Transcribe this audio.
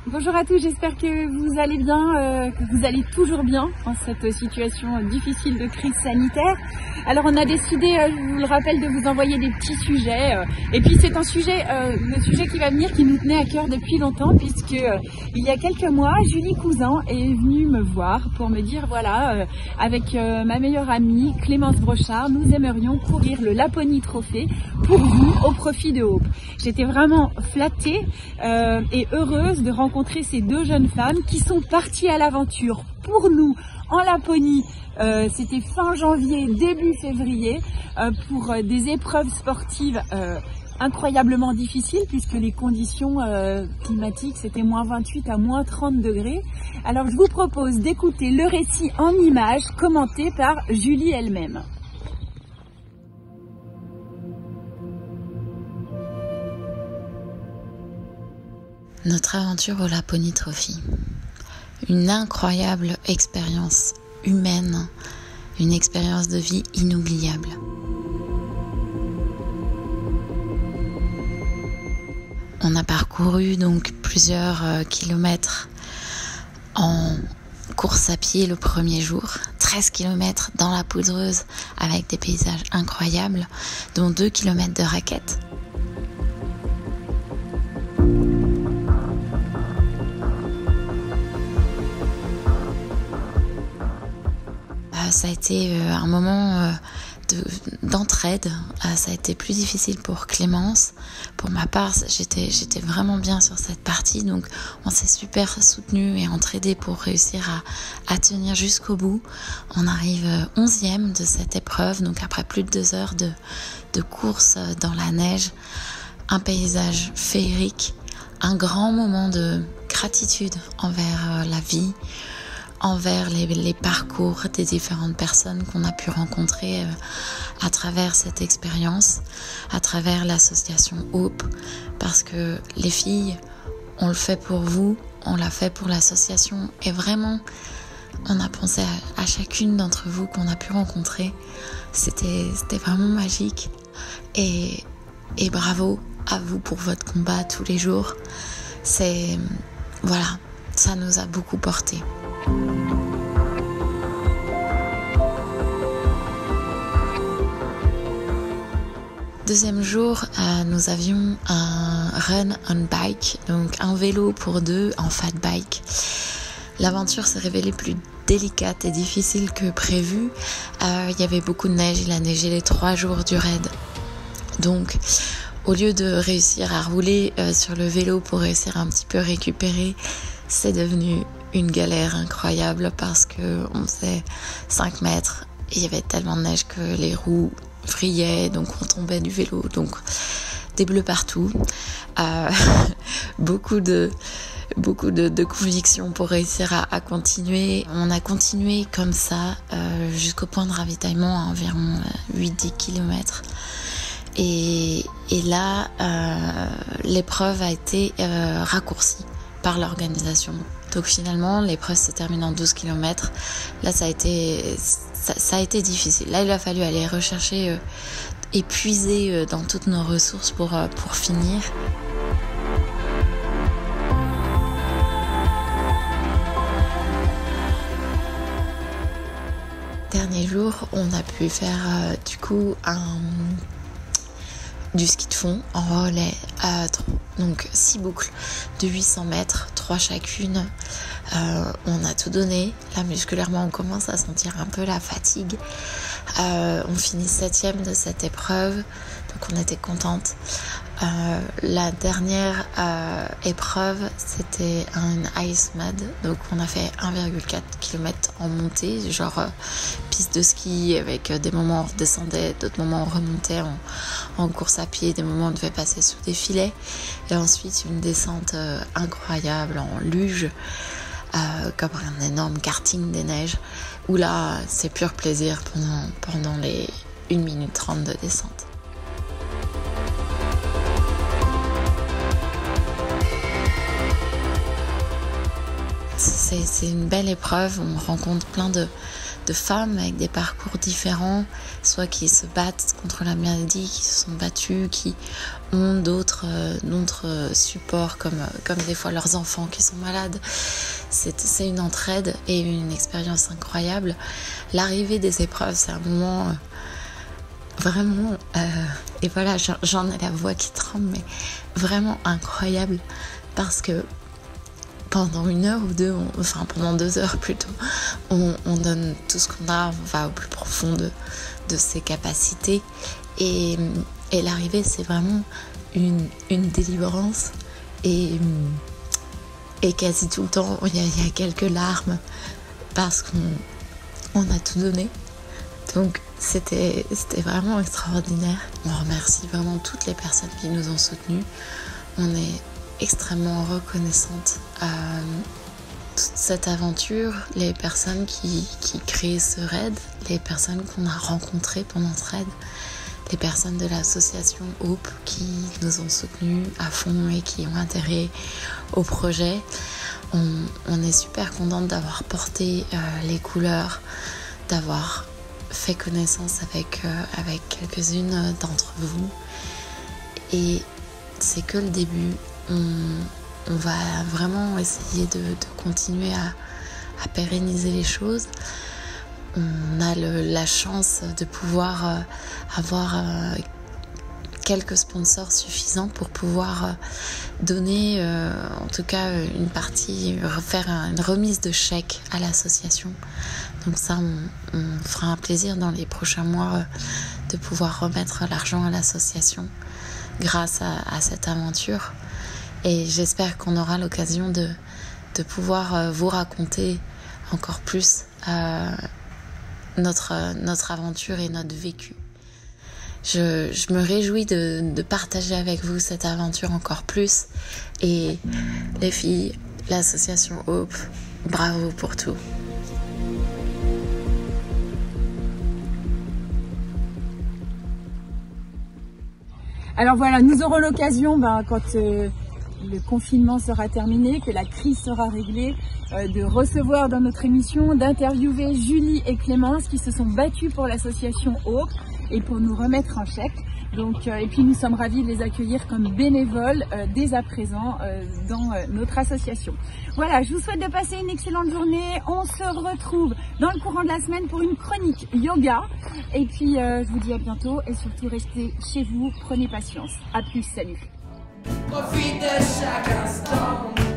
Bonjour à tous, j'espère que vous allez bien, que vous allez toujours bien en cette situation difficile de crise sanitaire. Alors on a décidé, je vous le rappelle, de vous envoyer des petits sujets. Et puis c'est un sujet, le sujet qui va venir, qui nous tenait à cœur depuis longtemps, puisque il y a quelques mois, Julie Cousin est venue me voir pour me dire, voilà, avec ma meilleure amie Clémence Brochard, nous aimerions courir le Laponie Trophée pour vous au profit de Hope. J'étais vraiment flattée et heureuse de rencontrer ces deux jeunes femmes qui sont parties à l'aventure pour nous en Laponie. C'était fin janvier, début février, pour des épreuves sportives incroyablement difficiles, puisque les conditions climatiques c'était moins 28 à moins 30 degrés. Alors je vous propose d'écouter le récit en images commenté par Julie elle-même. Notre aventure au Laponie Trophy. Une incroyable expérience humaine, une expérience de vie inoubliable. On a parcouru donc plusieurs kilomètres en course à pied le premier jour, 13 kilomètres dans la poudreuse avec des paysages incroyables, dont 2 kilomètres de raquettes. Ça a été un moment d'entraide. Ça a été plus difficile pour Clémence. Pour ma part, j'étais vraiment bien sur cette partie. Donc on s'est super soutenus et entraidés pour réussir à tenir jusqu'au bout. On arrive 11e de cette épreuve. Donc après plus de 2 heures de course dans la neige, un paysage féerique, un grand moment de gratitude envers la vie, envers les parcours des différentes personnes qu'on a pu rencontrer à travers cette expérience, à travers l'association Hope, parce que les filles, on le fait pour vous, on l'a fait pour l'association, et vraiment, on a pensé à chacune d'entre vous qu'on a pu rencontrer. C'était vraiment magique, et bravo à vous pour votre combat tous les jours. Voilà, ça nous a beaucoup porté. Deuxième jour, nous avions un run on bike, donc un vélo pour deux en fat bike. L'aventure s'est révélée plus délicate et difficile que prévu. Il y avait beaucoup de neige, il a neigé les 3 jours du raid. Donc, au lieu de réussir à rouler sur le vélo pour réussir à un petit peu récupérer, c'est devenu une galère incroyable parce que on faisait 5 mètres et il y avait tellement de neige que les roues vrillaient, donc on tombait du vélo, donc des bleus partout. Beaucoup de conviction pour réussir à continuer. On a continué comme ça jusqu'au point de ravitaillement à environ 8-10 km. Et là, l'épreuve a été raccourcie par l'organisation. Donc finalement, l'épreuve se termine en 12 km. Là, ça a été difficile. Là, il a fallu aller rechercher, épuiser dans toutes nos ressources pour finir. Dernier jour, on a pu faire du coup du ski de fond en relais, donc 6 boucles de 800 mètres, 3 chacune. On a tout donné. Là, musculairement, on commence à sentir un peu la fatigue. On finit 7e de cette épreuve, donc on était contente. La dernière épreuve, c'était un ice mud, donc on a fait 1,4 km en montée, genre piste de ski avec des moments on redescendait, d'autres moments on remontait en course à pied, des moments on devait passer sous des filets, et ensuite une descente incroyable en luge, comme un énorme karting des neiges, où là c'est pur plaisir pendant les 1 minute 30 de descente. C'est une belle épreuve, on rencontre plein de de femmes avec des parcours différents, soit qui se battent contre la maladie, qui se sont battues, qui ont d'autres supports comme des fois leurs enfants qui sont malades. C'est une entraide et une expérience incroyable. L'arrivée des épreuves, c'est un moment vraiment, et voilà, j'en ai la voix qui tremble, mais vraiment incroyable, parce que pendant 1 heure ou 2, pendant 2 heures plutôt, on donne tout ce qu'on a, on va au plus profond de ses capacités, et l'arrivée, c'est vraiment une délivrance, et quasi tout le temps, il y a quelques larmes, parce qu'on a tout donné. Donc c'était vraiment extraordinaire. On remercie vraiment toutes les personnes qui nous ont soutenus. On est extrêmement reconnaissante à toute cette aventure, les personnes qui créent ce raid, les personnes qu'on a rencontrées pendant ce raid, les personnes de l'association Hope qui nous ont soutenus à fond et qui ont adhéré au projet. On est super contente d'avoir porté les couleurs, d'avoir fait connaissance avec quelques-unes d'entre vous, et c'est que le début. On va vraiment essayer de continuer à pérenniser les choses. On a la chance de pouvoir avoir quelques sponsors suffisants pour pouvoir donner en tout cas une partie, faire une remise de chèque à l'association. Donc ça, on fera un plaisir dans les prochains mois de pouvoir remettre l'argent à l'association grâce à cette aventure. Et j'espère qu'on aura l'occasion de pouvoir vous raconter encore plus notre aventure et notre vécu. Je me réjouis de partager avec vous cette aventure encore plus. Et les filles, l'association Hope, bravo pour tout. Alors voilà, nous aurons l'occasion, quand le confinement sera terminé, que la crise sera réglée, de recevoir dans notre émission, d'interviewer Julie et Clémence qui se sont battues pour l'association Hope et pour nous remettre un chèque. Donc, et puis nous sommes ravis de les accueillir comme bénévoles dès à présent dans notre association. Voilà, je vous souhaite de passer une excellente journée. On se retrouve dans le courant de la semaine pour une chronique yoga. Et puis je vous dis à bientôt et surtout restez chez vous, prenez patience. À plus, salut. Profite de chaque instant.